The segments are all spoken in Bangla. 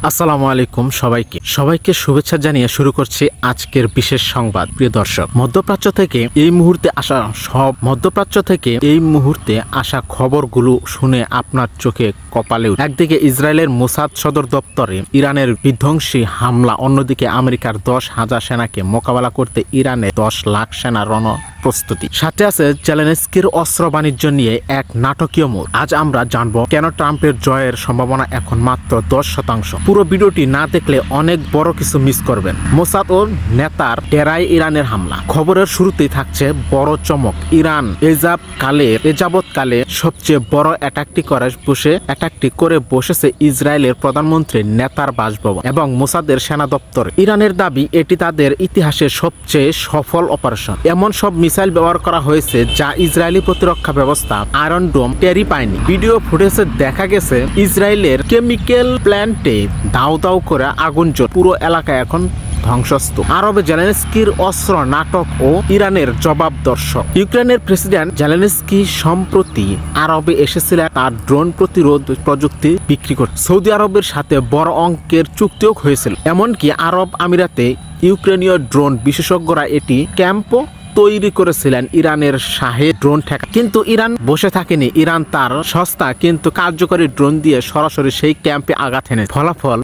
আসসালামু আলাইকুম সবাইকে শুভেচ্ছা জানিয়ে শুরু করছি আজকের বিশেষ সংবাদ। প্রিয় দর্শক, মধ্যপ্রাচ্য থেকে এই মুহূর্তে আসা খবরগুলো শুনে আপনার চোখে কপালে উঠে। একদিকে ইসরায়েলের মোসাদ সদর দপ্তরে ইরানের বিধ্বংসী হামলা, অন্যদিকে আমেরিকার 10,000 সেনাকে মোকাবেলা করতে ইরানের 10 লাখ সেনা প্রস্তুতি। সাথে আছে জেলেনস্কির অস্ত্র বাণিজ্য নিয়ে এক নাটকীয় মোড়। আজ আমরা জানবো কেন ট্রাম্পের জয়ের সম্ভাবনা এখন মাত্র 10%। পুরো ভিডিওটি না দেখলে অনেক বড় কিছু মিস করবেন। মোসাদ ও নেতার ডেরায় ইরানের হামলা। খবরের শুরুতেই থাকছে বড় চমক। ইরান এযাবৎকালে সবচেয়ে বড় অ্যাটাকটি করে বসেছে ইসরায়েলের প্রধানমন্ত্রী নেতার বাসভবন এবং মোসাদের সেনা দপ্তরে। ইরানের দাবি এটি তাদের ইতিহাসের সবচেয়ে সফল অপারেশন। এমন সব মিসাইল ব্যবহার করা হয়েছে যা ইসরায়েলি প্রতিরক্ষা ব্যবস্থা আয়রন ডোম টেরি পায়নি। ভিডিও ফুটেজে দেখা গেছে ইসরায়েলের কেমিক্যাল প্ল্যান্টে দাউ দাউ করে আগুন জ্বলে পুরো এলাকা এখন ধ্বংসস্তূপ। আরবে জেলেনস্কির অস্ত্র নাটক ও ইরানের জবাব দর্শক। ইউক্রেনের প্রেসিডেন্ট জেলেনস্কি সম্প্রতি আরবে এসেছিলেন তার ড্রোন প্রতিরোধ প্রযুক্তি বিক্রি করতে। সৌদি আরবের সাথে বড় অঙ্কের চুক্তিও হয়েছিল। এমনকি আরব আমিরাতে ইউক্রেনীয় ড্রোন বিশেষজ্ঞরা এটি ক্যাম্পও তৈরি করেছিলেন ইরানের শাহে ড্রোন ঠেকা। কিন্তু ইরান বসে থাকেনি। ইরান তার সস্তা কিন্তু কার্যকরী ড্রোন দিয়ে সরাসরি সেই ক্যাম্পে আঘাত হেনে। ফলাফল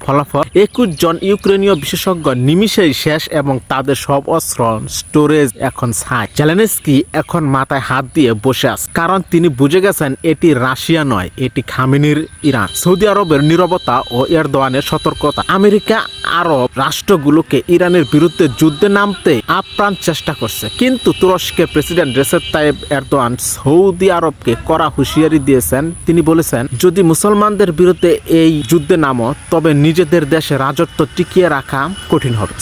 21 জন ইউক্রেনীয় বিশেষজ্ঞ নিমিষেই শেষ এবং তাদের সব অস্ত্র স্টোরেজ এখন ছাই। জেলেনস্কি এখন মাথায় হাত দিয়ে বসে আছে, কারণ তিনি বুঝে গেছেন এটি রাশিয়া নয়, এটি খামেনির ইরান। সৌদি আরবের নীরবতা ও এরদোয়ানের সতর্কতা আমেরিকা আরব রাষ্ট্রগুলোকে ইরানের বিরুদ্ধে যুদ্ধে নামতে আপ্রাণ চেষ্টা করছে। কিন্তু তুরস্কের president Recep Tayyip Erdogan Saudi আরবকে কড়া হুঁশিয়ারি দিয়েছেন। তিনি বলেছেন, যদি মুসলমানদের বিরুদ্ধে এই যুদ্ধে নামো তবে নিজেদের দেশে রাজত্ব টিকিয়ে রাখা কঠিন হবে।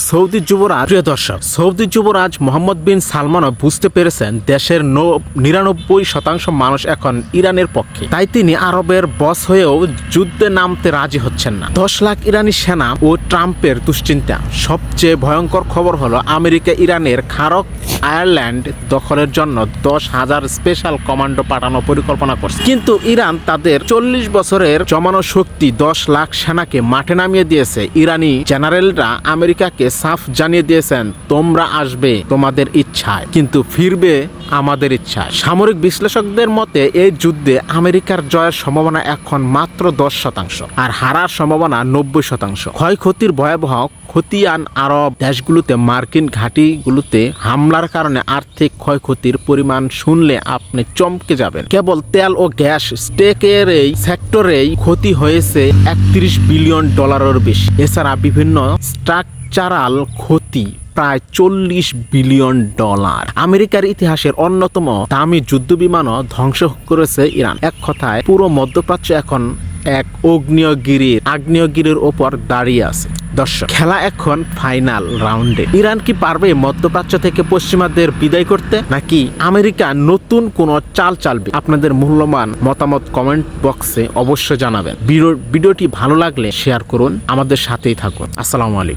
সৌদি যুবরাজ মোহাম্মদ বিন সালমানও বুঝতে পেরেছেন দেশের 99% মানুষ এখন ইরানের পক্ষে। তাই তিনি আরবের বস হয়েও যুদ্ধে নামতে রাজি হচ্ছেন না। 10 লাখ ইরানি সেনা ও ট্রাম্পের দুশ্চিন্তা। সবচেয়ে ভয়ঙ্কর খবর হলো আমেরিকা ইরানের খারক আয়ারল্যান্ড দখলের জন্য 10,000 স্পেশাল কমান্ডো পাঠানোর পরিকল্পনা করছে। কিন্তু ইরান তাদের 40 বছরের জমানো শক্তি 10 লাখ সেনাকে মাঠে নামিয়ে দিয়েছে। ইরানি জেনারেলরা আমেরিকাকে সাফ জানিয়ে দিয়েছেন, তোমরা আসবে তোমাদের ইচ্ছায়, কিন্তু ফিরবে আমাদের ইচ্ছায়। সামরিক বিশ্লেষকদের মতে এই যুদ্ধে আমেরিকার জয়ের সম্ভাবনা এখন মাত্র 10% আর হারার সম্ভাবনা 90%। ক্ষয়ক্ষতির ভয়াবহ খতিয়ান আরব দেশগুলোতে মার্কিন ঘাঁটিগুলোতে হামলার কারণে আর্থিক ক্ষয়ক্ষতির পরিমাণ শুনলে আপনি চমকে যাবেন। কেবল তেল ও গ্যাস স্টেকের এই সেক্টরেই ক্ষতি হয়েছে $31 বিলিয়ন বেশি। এছাড়া বিভিন্ন স্ট্রাকচারাল ক্ষতি প্রায় $40 বিলিয়ন। আমেরিকার ইতিহাসের অন্যতম দামি যুদ্ধবিমানও ধ্বংস করেছে ইরান। এক কথায় পুরো মধ্যপ্রাচ্য এখন এক আগ্নেয়গিরির ওপর দাঁড়িয়ে আছে। দর্শক, খেলা এখন ফাইনাল রাউন্ডে। ইরান কি পারবে মধ্যপ্রাচ্য থেকে পশ্চিমাদের বিদায় করতে, নাকি আমেরিকা নতুন কোনো চাল চালবে? আপনাদের মূল্যবান মতামত কমেন্ট বক্সে অবশ্যই জানাবেন। ভিডিওটি ভালো লাগলে শেয়ার করুন, আমাদের সাথেই থাকুন। আসসালামু আলাইকুম।